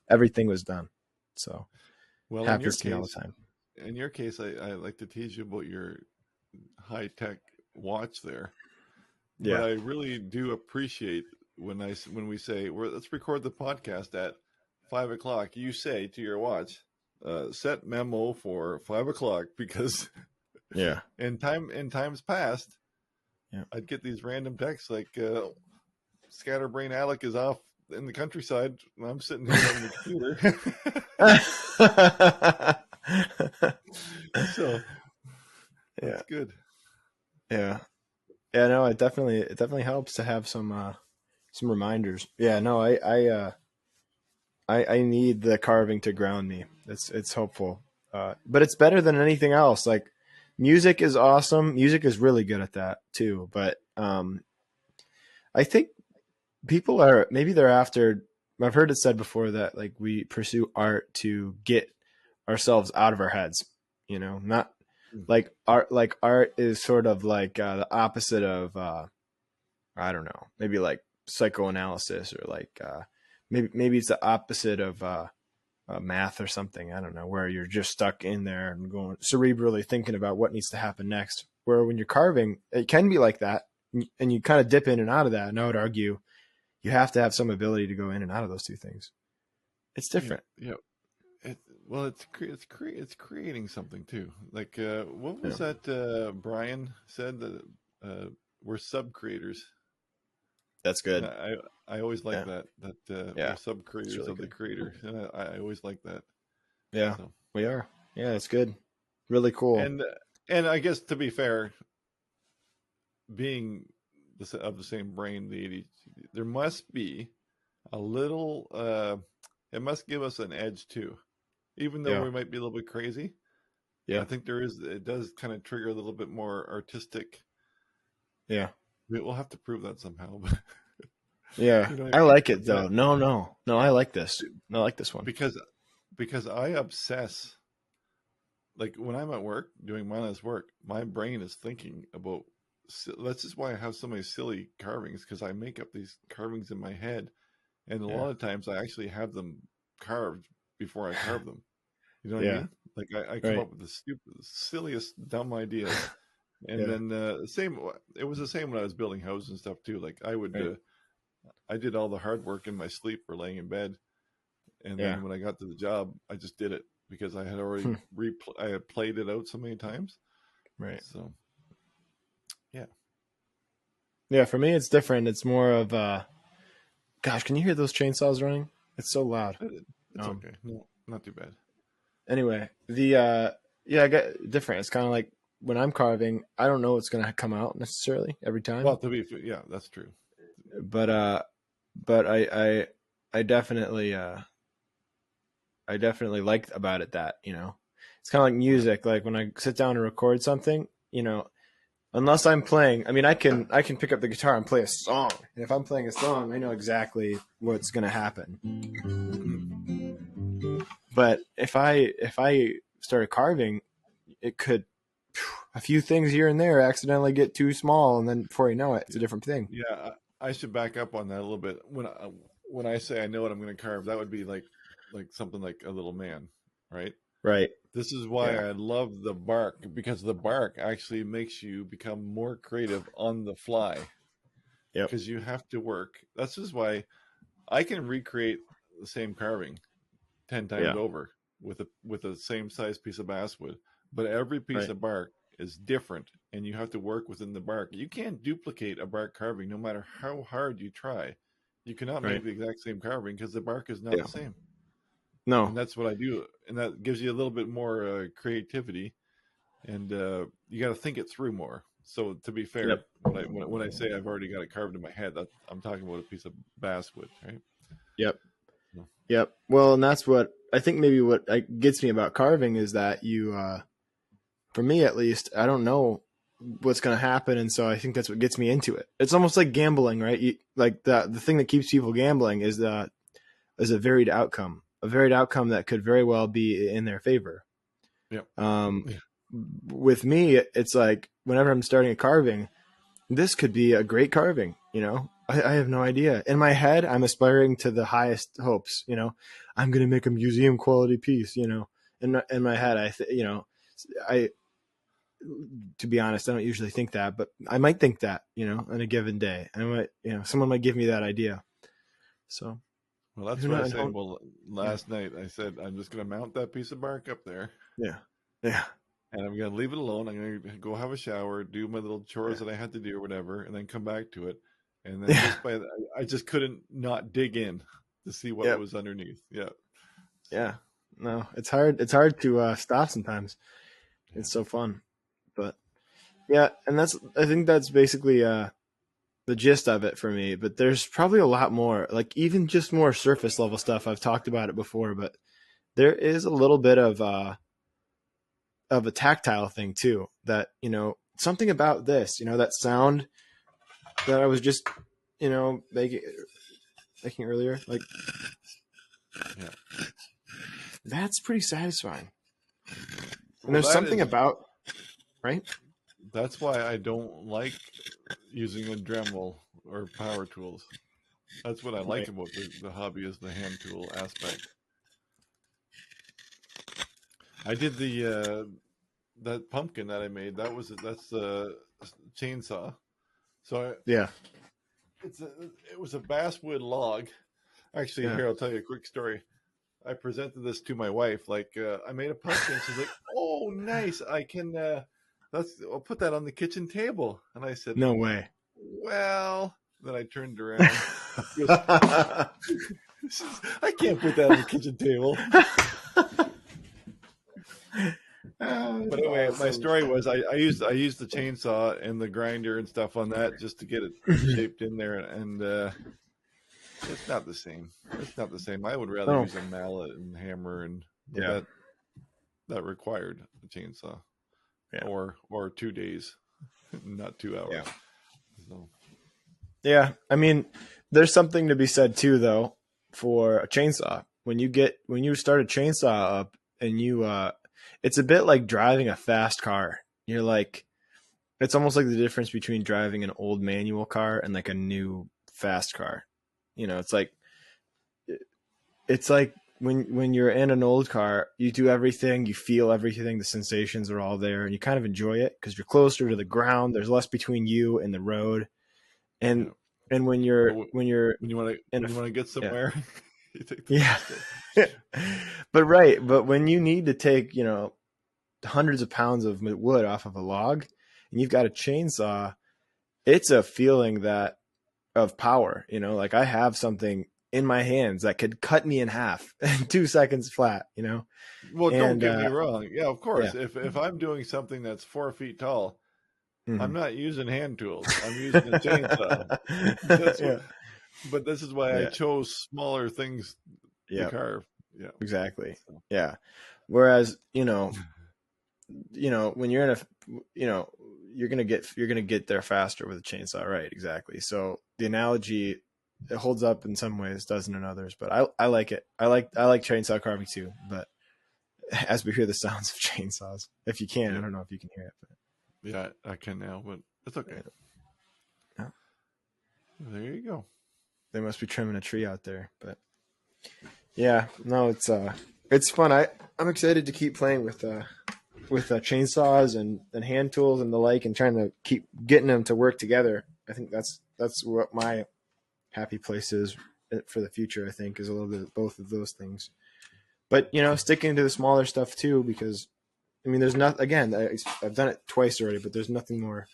Speaker 1: Everything was done. So happens to me all the time.
Speaker 2: In your case, I like to tease you about your high-tech watch there. Yeah. But I really do appreciate when we say, let's record the podcast at 5 o'clock. You say to your watch, set memo for 5 o'clock, because in times past, I'd get these random texts like Scatterbrain Alec is off in the countryside, and I'm sitting here on the computer. So that's good.
Speaker 1: Yeah. No, it definitely helps to have some reminders. Yeah, no, I need the carving to ground me. It's helpful. But it's better than anything else. Like, music is awesome. Music is really good at that too. But I think people they're after. I've heard it said before that like we pursue art to get ourselves out of our heads. Not like art. Like art is sort of like the opposite of I don't know, maybe like psychoanalysis, or like maybe it's the opposite of math or something. I don't know, where you're just stuck in there and going cerebrally thinking about what needs to happen next. Where when you're carving, it can be like that, and you kind of dip in and out of that. And I would argue you have to have some ability to go in and out of those two things. It's different.
Speaker 2: Yeah. It's creating something too. Like what was that Brian said, that we're sub creators.
Speaker 1: That's good.
Speaker 2: I always like that we're sub creators really of the creator, and I always like that.
Speaker 1: Yeah, so. We are. Yeah, it's good. Really cool.
Speaker 2: And I guess, to be fair, being of the same brain, the ADHD, there must be a little. It must give us an edge too, even though we might be a little bit crazy. Yeah, I think there is. It does kind of trigger a little bit more artistic.
Speaker 1: Yeah,
Speaker 2: we'll have to prove that somehow.
Speaker 1: Yeah, I like it though. No, I like this. I like this one
Speaker 2: because I obsess. Like when I'm at work doing mindless work, my brain is thinking about. That's just why I have so many silly carvings, because I make up these carvings in my head, and a lot of times I actually have them carved before I carve them. You know what I mean? Like I come up with the silliest, dumb ideas, and then it was the same when I was building houses and stuff too. Like I would, I did all the hard work in my sleep or laying in bed, and then when I got to the job, I just did it because I had already I had played it out so many times.
Speaker 1: Right.
Speaker 2: So.
Speaker 1: Yeah, for me it's different. It's more of gosh, can you hear those chainsaws running? It's so loud.
Speaker 2: It's okay. No, not too bad.
Speaker 1: Anyway, I get different. It's kind of like when I'm carving, I don't know what's going to come out necessarily every time.
Speaker 2: Well, that's true.
Speaker 1: But I definitely like about it that, it's kind of like music. Like when I sit down and record something, unless I'm playing, I mean, I can pick up the guitar and play a song. And if I'm playing a song, I know exactly what's going to happen. But if I started carving, it could, a few things here and there accidentally get too small, and then before you know it, it's a different thing.
Speaker 2: Yeah, I should back up on that a little bit. when I say I know what I'm going to carve, that would be like something like a little man, right?
Speaker 1: Right.
Speaker 2: This is why I love the bark, because the bark actually makes you become more creative on the fly.
Speaker 1: Yep.
Speaker 2: Because you have to work. That's just why I can recreate the same carving 10 times over with the same size piece of basswood, but every piece of bark is different, and you have to work within the bark. You can't duplicate a bark carving no matter how hard you try. You cannot make the exact same carving because the bark is not the same.
Speaker 1: No.
Speaker 2: And that's what I do, and that gives you a little bit more creativity, and you got to think it through more. So to be fair, when I say I've already got it carved in my head, I'm talking about a piece of basswood, right?
Speaker 1: Yep. Yep. Well, and that's what I think maybe what gets me about carving is that you, for me at least, I don't know what's going to happen. And so I think that's what gets me into it. It's almost like gambling, right? Like the thing that keeps people gambling is a varied outcome that could very well be in their favor. With me, it's like whenever I'm starting a carving, this could be a great carving, I have no idea. In my head, I'm aspiring to the highest hopes, I'm going to make a museum quality piece, in my head, to be honest, I don't usually think that, but I might think that, on a given day. I might, someone might give me that idea. So,
Speaker 2: well, that's what I said. Well, last night I said, I'm just going to mount that piece of bark up there.
Speaker 1: Yeah. Yeah.
Speaker 2: And I'm going to leave it alone. I'm going to go have a shower, do my little chores that I had to do or whatever, and then come back to it. And then I just couldn't not dig in to see what was underneath. Yeah.
Speaker 1: Yeah. No, it's hard. It's hard to stop sometimes. It's so fun. But yeah, and I think that's basically the gist of it for me. But there's probably a lot more, like even just more surface level stuff. I've talked about it before, but there is a little bit of a tactile thing too. That something about this, that sound that I was just making earlier, like that's pretty satisfying. And there's something about right.
Speaker 2: That's why I don't like using a Dremel or power tools. That's what I like about the hobby is the hand tool aspect. I did that pumpkin that I made. That's a chainsaw. So it was a basswood log. Actually, here I'll tell you a quick story. I presented this to my wife. Like I made a pumpkin. She's like, "Oh, nice! I can. I'll put that on the kitchen table." And I said,
Speaker 1: "No way."
Speaker 2: Well, then I turned around. Goes, I can't put that on the kitchen table. But anyway, my story was I used the chainsaw and the grinder and stuff on that just to get it shaped in there, and it's not the same. It's not the same. I would rather use a mallet and hammer, and that required a chainsaw, or 2 days, not 2 hours.
Speaker 1: Yeah.
Speaker 2: So.
Speaker 1: Yeah, I mean, there's something to be said too, though, for a chainsaw. When you start a chainsaw up, and it's a bit like driving a fast car. You're like, it's almost like the difference between driving an old manual car and like a new fast car. It's like when you're in an old car, you do everything, you feel everything, the sensations are all there, and you kind of enjoy it because you're closer to the ground. There's less between you and the road. And when you want
Speaker 2: to get somewhere,
Speaker 1: but when you need to take hundreds of pounds of wood off of a log, and you've got a chainsaw, it's a feeling of power. Like I have something in my hands that could cut me in half in 2 seconds flat.
Speaker 2: Well, don't get me wrong. Yeah, of course. Yeah. If I'm doing something that's 4 feet tall. Mm-hmm. I'm not using hand tools. I'm using a chainsaw. But this is why I chose smaller things to carve. Yeah,
Speaker 1: exactly. So. Yeah. Whereas, when you're in you're gonna get there faster with a chainsaw, right? Exactly. So the analogy, it holds up in some ways, doesn't in others. But I like it. I like chainsaw carving too. But as we hear the sounds of chainsaws, if you can, I don't know if you can hear it, but.
Speaker 2: Yeah, I can now, but it's okay.
Speaker 1: Yeah.
Speaker 2: There you go.
Speaker 1: They must be trimming a tree out there. But yeah, no, it's fun. I'm excited to keep playing with chainsaws and hand tools and the like, and trying to keep getting them to work together. I think that's what my happy place is for the future. I think is a little bit of both of those things. But sticking to the smaller stuff too, because I mean, there's not. Again, I've done it twice already, but there's nothing more.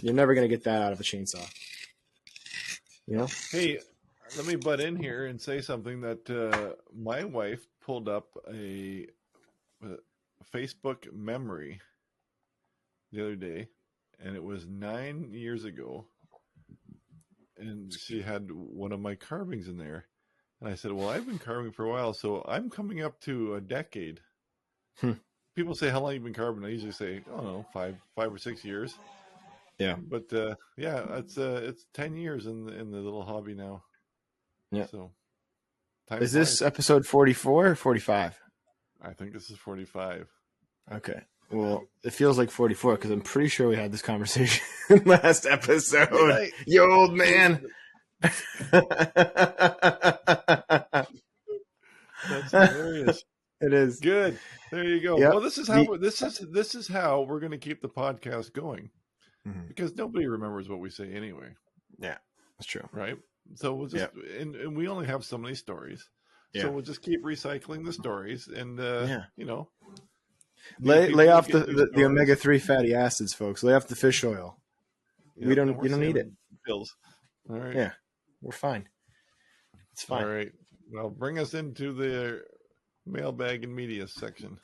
Speaker 1: You're never going to get that out of a chainsaw.
Speaker 2: Hey, let me butt in here and say something that my wife pulled up a Facebook memory the other day, and it was 9 years ago, and she had one of my carvings in there, and I said, well, I've been carving for a while, so I'm coming up to a decade. People say, how long have you been carving? I usually say, I don't know, 5 or 6 years.
Speaker 1: Yeah.
Speaker 2: But it's 10 years in the little hobby now.
Speaker 1: Yeah.
Speaker 2: So
Speaker 1: is this episode 44 or 45?
Speaker 2: I think this is 45.
Speaker 1: Okay. Well, it feels like 44 because I'm pretty sure we had this conversation last episode. You old man.
Speaker 2: That's hilarious.
Speaker 1: It is
Speaker 2: good. There you go.
Speaker 1: Yep.
Speaker 2: Well, this is how we're going to keep the podcast going, because nobody remembers what we say anyway.
Speaker 1: Yeah, that's true.
Speaker 2: Right. So we'll just and we only have so many stories, so we'll just keep recycling the stories, and
Speaker 1: lay off the omega-3 fatty acids, folks. Lay off the fish oil. You don't need it.
Speaker 2: Pills. All right.
Speaker 1: Yeah, we're fine. It's fine.
Speaker 2: All right. Well, bring us into the mailbag and media section.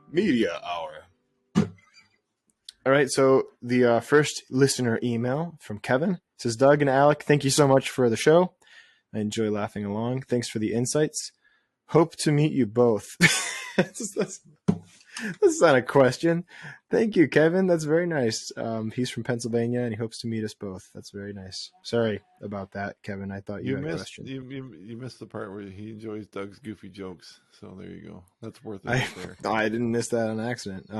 Speaker 1: Media hour. All right, so the first listener email from Kevin says, Doug and Alec, thank you so much for the show. I enjoy laughing along. Thanks for the insights. Hope to meet you both. That's not a question. Thank you, Kevin. That's very nice. He's from Pennsylvania, and he hopes to meet us both. That's very nice. Sorry about that, Kevin. I thought you had a question.
Speaker 2: You missed the part where he enjoys Doug's goofy jokes. So there you go. That's worth it there.
Speaker 1: No, I didn't miss that on accident.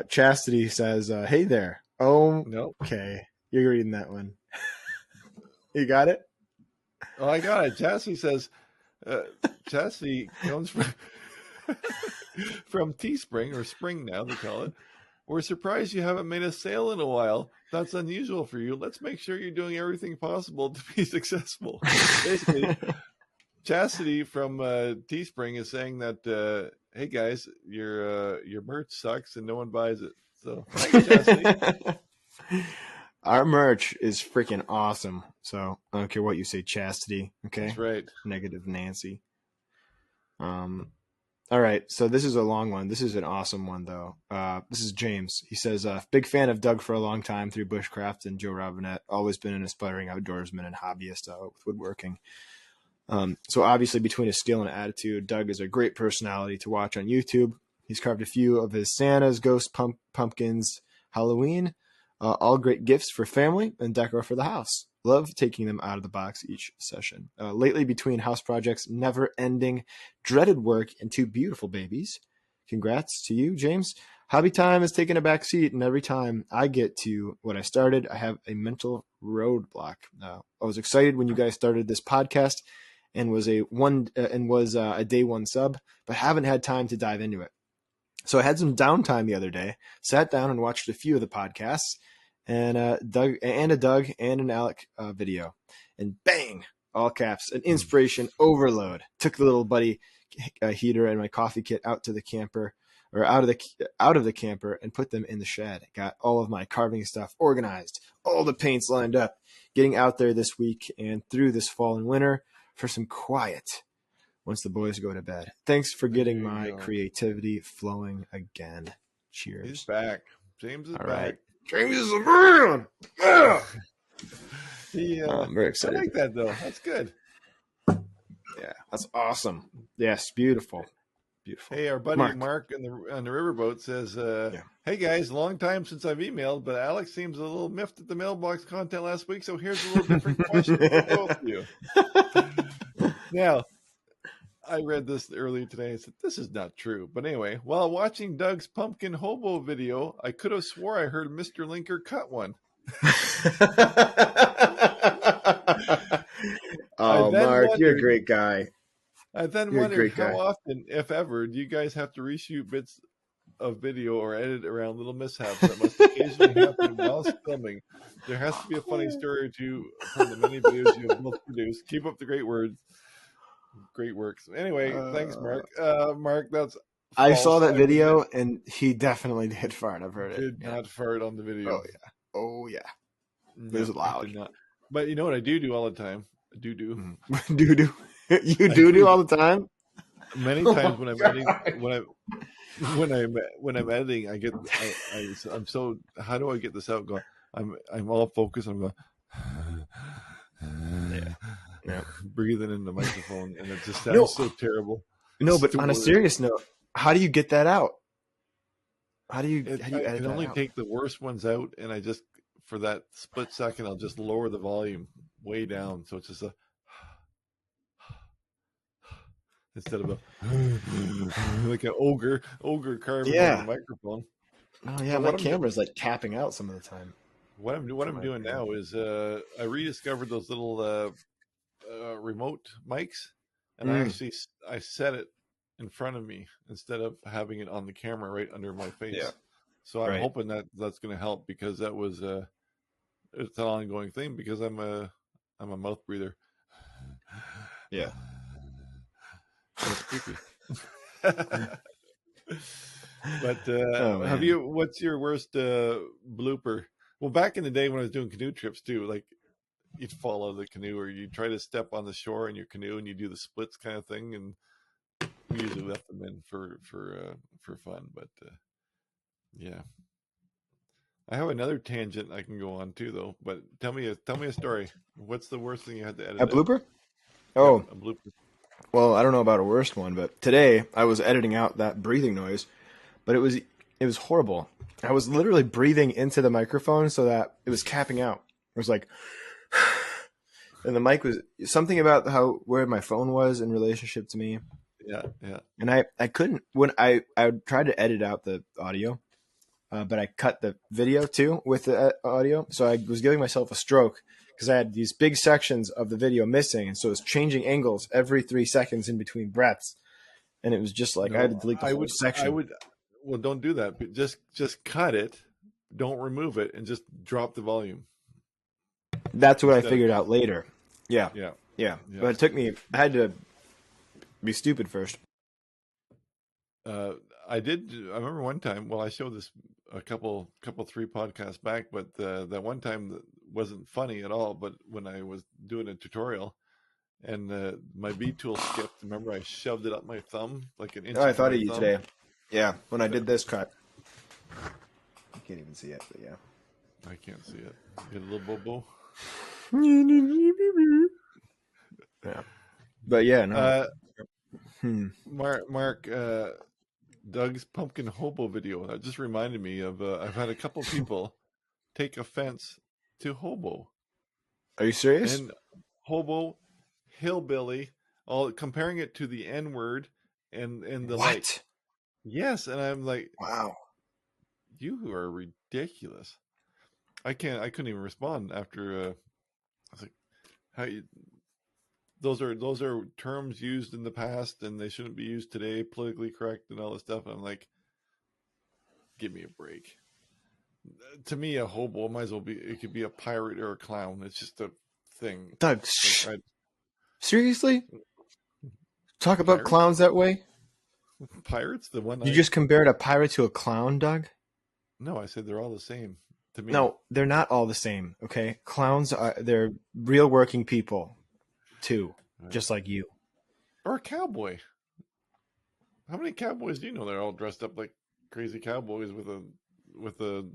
Speaker 1: Chastity says, hey there. Oh,
Speaker 2: nope.
Speaker 1: Okay. You're reading that one. You got it?
Speaker 2: Oh, I got it. Chastity says, Chastity comes from Teespring, or Spring now they call it. We're surprised you haven't made a sale in a while. That's unusual for you. Let's make sure you're doing everything possible to be successful. Basically, Chastity from Teespring is saying that, hey guys, your merch sucks and no one buys it. So thanks, Chastity.
Speaker 1: Our merch is freaking awesome. So I don't care what you say, Chastity. Okay,
Speaker 2: that's right.
Speaker 1: Negative Nancy. All right, so this is a long one. This is an awesome one, though. This is James. He says, big fan of Doug for a long time through bushcraft and Joe Robinette. Always been an aspiring outdoorsman and hobbyist with woodworking. So obviously, between his skill and attitude, Doug is a great personality to watch on YouTube. He's carved a few of his Santas, ghost pumpkins, Halloween, all great gifts for family and decor for the house. Love taking them out of the box each session. Lately, between house projects, never-ending, dreaded work, and 2 beautiful babies. Congrats to you, James. Hobby time has taken a back seat, and every time I get to what I started, I have a mental roadblock. I was excited when you guys started this podcast and was a day one sub, but haven't had time to dive into it. So I had some downtime the other day, sat down and watched a few of the podcasts, and a Doug and an Alec video, and bang, all caps, an inspiration overload. Took the little buddy heater and my coffee kit out of the camper and put them in the shed. Got all of my carving stuff organized, all the paints lined up, getting out there this week and through this fall and winter for some quiet once the boys go to bed. Thanks for getting my creativity flowing again. Cheers.
Speaker 2: He's back. James is
Speaker 1: all
Speaker 2: back.
Speaker 1: Right. James is a man. Yeah.
Speaker 2: I'm very excited. I like that, though. That's good.
Speaker 1: Yeah, that's awesome. Yes, beautiful. Beautiful.
Speaker 2: Hey, our buddy Mark on the riverboat says, hey, guys, long time since I've emailed, but Alex seems a little miffed at the mailbox content last week, so here's a little different question for both of you. Now, I read this earlier today. I said, this is not true. But anyway, while watching Doug's pumpkin hobo video, I could have swore I heard Mr. Linker cut one.
Speaker 1: Oh, Mark, you're a great guy.
Speaker 2: I then wondered how often, if ever, do you guys have to reshoot bits of video or edit around little mishaps that must occasionally happen while filming? There has to be a funny story or two from the many videos you have both produced. Keep up the great works. Anyway, thanks, Mark. Mark, that's false.
Speaker 1: I saw that video, and he definitely did fart. I've heard it.
Speaker 2: Did not fart on the video.
Speaker 1: Oh yeah. It was loud.
Speaker 2: But you know what I do all the time? Do.
Speaker 1: Do. You do all the time?
Speaker 2: Many times when I'm editing, when I'm editing, I'm so, how do I get this out? Going, I'm all focused. I'm going, breathing in the microphone, and it just sounds so terrible.
Speaker 1: No, but on a serious note, how do you get that out? How do you edit that out? I can only
Speaker 2: take the worst ones out, and I just, for that split second, I'll just lower the volume way down, so it's just a instead of a like an ogre carving on the microphone.
Speaker 1: Oh yeah, my camera's like tapping out some of the time.
Speaker 2: What I'm doing now is I rediscovered those little remote mics, and I set it in front of me instead of having it on the camera right under my face. Yeah. So I'm hoping that's going to help, because that was it's an ongoing thing, because I'm a mouth breather.
Speaker 1: Yeah.
Speaker 2: That's creepy. But what's your worst blooper? Well, back in the day when I was doing canoe trips too, like you'd fall out of the canoe, or you try to step on the shore in your canoe and you do the splits kind of thing, and we usually left them in for fun. But yeah, I have another tangent I can go on too, though. But tell me a story. What's the worst thing you had to edit?
Speaker 1: A blooper? Oh,
Speaker 2: a blooper.
Speaker 1: Well, I don't know about a worst one, but today I was editing out that breathing noise, but it was horrible. I was literally breathing into the microphone so that it was capping out. It was like, and the mic was something about where my phone was in relationship to me.
Speaker 2: Yeah.
Speaker 1: And I couldn't, when I tried to edit out the audio, but I cut the video too with the audio. So I was giving myself a stroke, because I had these big sections of the video missing, and so it was changing angles every 3 seconds in between breaths, and it was just like I had to delete the whole section.
Speaker 2: Well, don't do that. But just cut it, don't remove it, and just drop the volume.
Speaker 1: That's what I figured out later. Yeah. But it took me. I had to be stupid first.
Speaker 2: I remember one time. Well, I showed this a couple 3 podcasts back, but that one time that wasn't funny at all. But when I was doing a tutorial, and my B tool skipped. Remember, I shoved it up my thumb like an inch.
Speaker 1: Oh, I thought of you today. Yeah, when I did this cut. You can't even see it, but yeah.
Speaker 2: I can't see it. Get a little bobo.
Speaker 1: Yeah, but yeah, no.
Speaker 2: Mark, Doug's pumpkin hobo video. That just reminded me of. I've had a couple people take offense to hobo.
Speaker 1: Are you serious?
Speaker 2: And hobo, hillbilly, all comparing it to the N-word and the
Speaker 1: what?
Speaker 2: like. Yes, and I'm like,
Speaker 1: wow,
Speaker 2: you are ridiculous. I couldn't even respond after. I was like, how you? Those are terms used in the past, and they shouldn't be used today. Politically correct and all this stuff. And I'm like, give me a break. To me, a hobo might as well be. It could be a pirate or a clown. It's just a thing.
Speaker 1: Doug, seriously? Talk about pirates? Clowns that way?
Speaker 2: Pirates, the one
Speaker 1: you just compared a pirate to a clown, Doug?
Speaker 2: No, I said they're all the same to me.
Speaker 1: No, they're not all the same. Okay, clowns they're real working people, too, right. Just like you.
Speaker 2: Or a cowboy. How many cowboys do you know? They're all dressed up like crazy cowboys with a.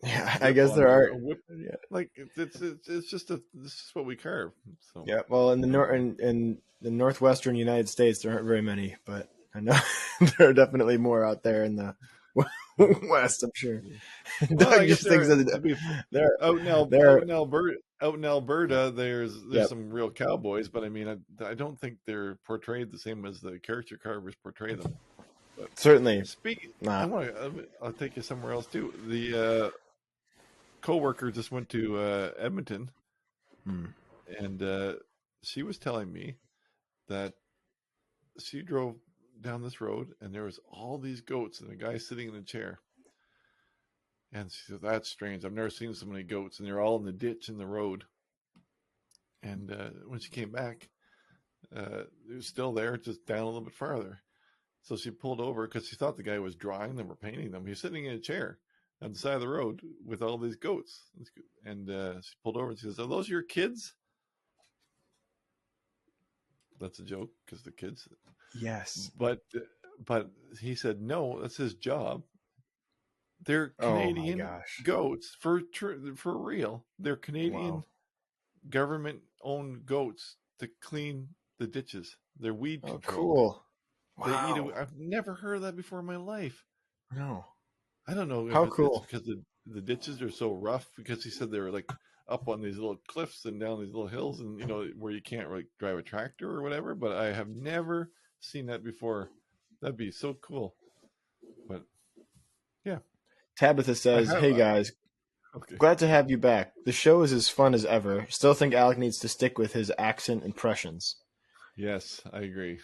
Speaker 1: Yeah, I guess there are.
Speaker 2: Yeah. Like it's just this is what we carve. So.
Speaker 1: Yeah, well, in the northwestern United States, there aren't very many, but I know there are definitely more out there in the West. I'm sure.
Speaker 2: Well, Doug just thinks that they're out in out in Alberta, there's some real cowboys, but I mean, I don't think they're portrayed the same as the caricature carvers portray them. But
Speaker 1: certainly.
Speaker 2: I'll take you somewhere else too. The co-worker just went to Edmonton, and she was telling me that she drove down this road and there was all these goats and a guy sitting in a chair. And she said, "That's strange. I've never seen so many goats, and they're all in the ditch in the road." And when she came back, it was still there, just down a little bit farther. So she pulled over because she thought the guy was drawing them or painting them. He was sitting in a chair on the side of the road with all these goats. And she pulled over and she says, "Are those your kids?" That's a joke because the kids.
Speaker 1: Yes.
Speaker 2: But he said, "No, that's his job. They're Canadian goats for real. They're Canadian government-owned goats to clean the ditches. They're weed control.
Speaker 1: Cool.
Speaker 2: They eat it. I've never heard of that before in my life.
Speaker 1: No.
Speaker 2: I don't know.
Speaker 1: How cool.
Speaker 2: It's because the ditches are so rough, because he said they were like up on these little cliffs and down these little hills, and where you can't really drive a tractor or whatever. But I have never seen that before. That'd be so cool. But yeah.
Speaker 1: Tabitha says, "Hey guys, glad to have you back. The show is as fun as ever. Still think Alec needs to stick with his accent impressions."
Speaker 2: Yes, I agree.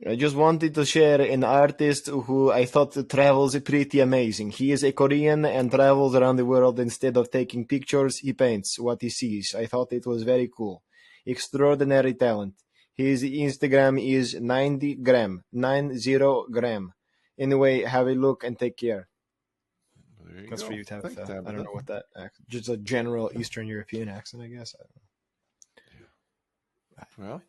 Speaker 1: I just wanted to share an artist who I thought travels pretty amazing. He is a Korean and travels around the world. Instead of taking pictures, he paints what he sees. I thought it was very cool. Extraordinary talent. His Instagram is 90 gram. Anyway, have a look and take care. That's for you, Tabitha. Thanks, Tabitha. I don't know what that accent, just a general Eastern European accent, I guess. I don't know.
Speaker 2: Well,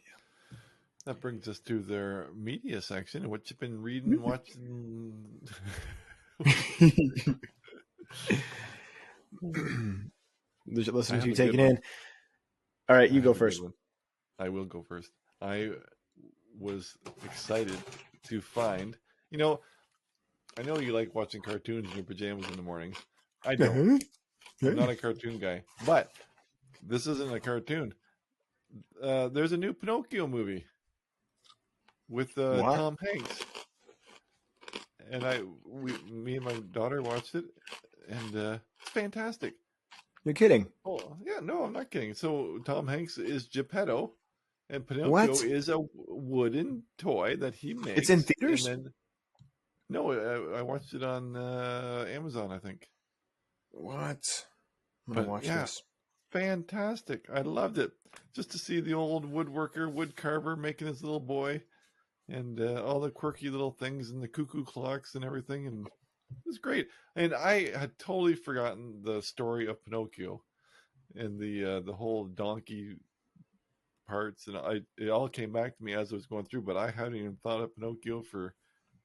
Speaker 2: that brings us to their media section. What you've been reading, watching?
Speaker 1: Listening to you, taking in. All right, you go first.
Speaker 2: I will go first. I was excited to find. I know you like watching cartoons in your pajamas in the morning. I don't. I'm not a cartoon guy. But this isn't a cartoon. There's a new Pinocchio movie with Tom Hanks. And me and my daughter watched it, and it's fantastic.
Speaker 1: You're kidding?
Speaker 2: Oh, yeah, no, I'm not kidding. So Tom Hanks is Geppetto, and Pinocchio is a wooden toy that he makes.
Speaker 1: It's in theaters?
Speaker 2: No, I watched it on Amazon, I think.
Speaker 1: What? I'm going to watch this.
Speaker 2: Fantastic. I loved it. Just to see the old woodworker, wood carver making his little boy, and all the quirky little things and the cuckoo clocks and everything. And it was great. And I had totally forgotten the story of Pinocchio and the whole donkey parts. And it all came back to me as I was going through, but I hadn't even thought of Pinocchio for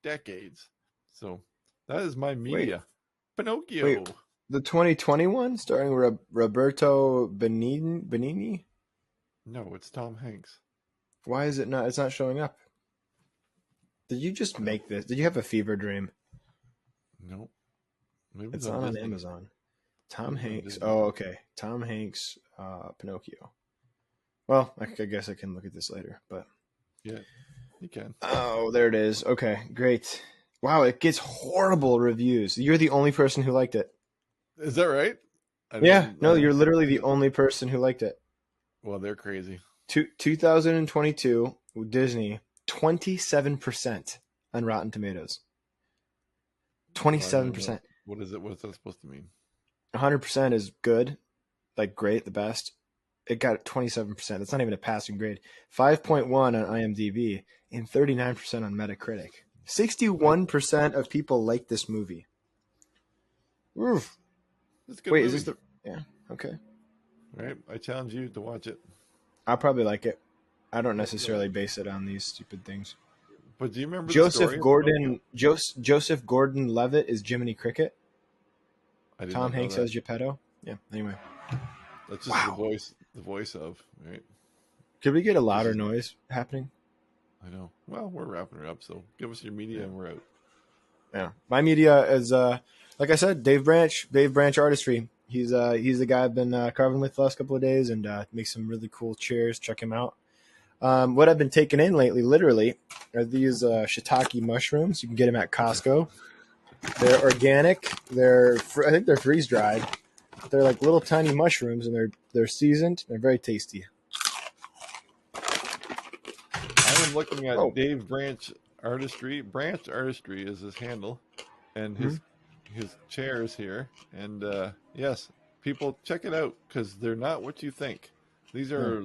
Speaker 2: decades. So that is my media. Pinocchio.
Speaker 1: Wait, the 2021 starring Roberto Benigni?
Speaker 2: No, it's Tom Hanks.
Speaker 1: Why is it not? It's not showing up. Did you just make this? Did you have a fever dream?
Speaker 2: Nope.
Speaker 1: Maybe it's not on Amazon. Tom Hanks. Oh, okay. Tom Hanks, Pinocchio. Well, I guess I can look at this later, but
Speaker 2: yeah, you can.
Speaker 1: Oh, there it is. Okay, great. Wow, it gets horrible reviews. You're the only person who liked it.
Speaker 2: Is that right?
Speaker 1: You're literally the only person who liked it.
Speaker 2: Well, they're crazy.
Speaker 1: 2022 Disney, 27% on Rotten Tomatoes. 27%.
Speaker 2: What is it? What's that supposed to mean?
Speaker 1: 100% is good, like great, the best. It got 27%. That's not even a passing grade. 5.1 on IMDb and 39% on Metacritic. 61% of people like this movie. Oof. Wait, is this the... Yeah, okay.
Speaker 2: All right, I challenge you to watch it.
Speaker 1: I'll probably like it. I don't necessarily base it on these stupid things.
Speaker 2: But do you remember
Speaker 1: Joseph Gordon-Levitt is Jiminy Cricket. Tom Hanks as Geppetto. Yeah, anyway.
Speaker 2: That's just the voice of, right?
Speaker 1: Could we get a louder noise happening?
Speaker 2: I know. Well, we're wrapping it up, so give us your media and we're out.
Speaker 1: Yeah. My media is, like I said, Dave Branch Artistry. He's the guy I've been carving with the last couple of days, and makes some really cool chairs. Check him out. What I've been taking in lately, literally, are these shiitake mushrooms. You can get them at Costco. They're organic. I think they're freeze dried. They're like little tiny mushrooms, and they're seasoned. They're very tasty.
Speaker 2: I am looking at Dave Branch Artistry. Branch Artistry is his handle, and his chairs here. And yes, people, check it out because they're not what you think. These are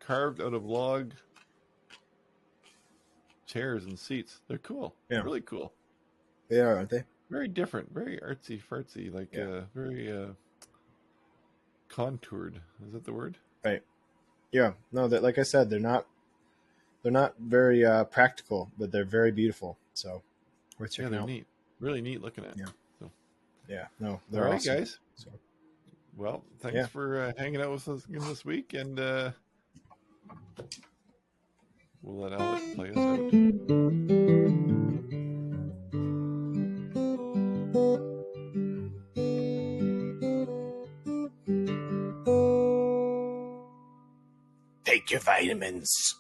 Speaker 2: carved out of log chairs and seats. They're cool. Yeah. Really cool.
Speaker 1: They are, aren't they?
Speaker 2: Very different. Very artsy fartsy. Like very contoured. Is that the word?
Speaker 1: Right. Yeah. No, that, like I said, they're not very practical, but they're very beautiful. So worth checking out.
Speaker 2: Neat. Really neat looking at.
Speaker 1: Yeah.
Speaker 2: So.
Speaker 1: Yeah. No, they're
Speaker 2: all right,
Speaker 1: awesome.
Speaker 2: guys. So. Well, thanks for hanging out with us again this week, and we'll let Alex play us out.
Speaker 1: Take your vitamins.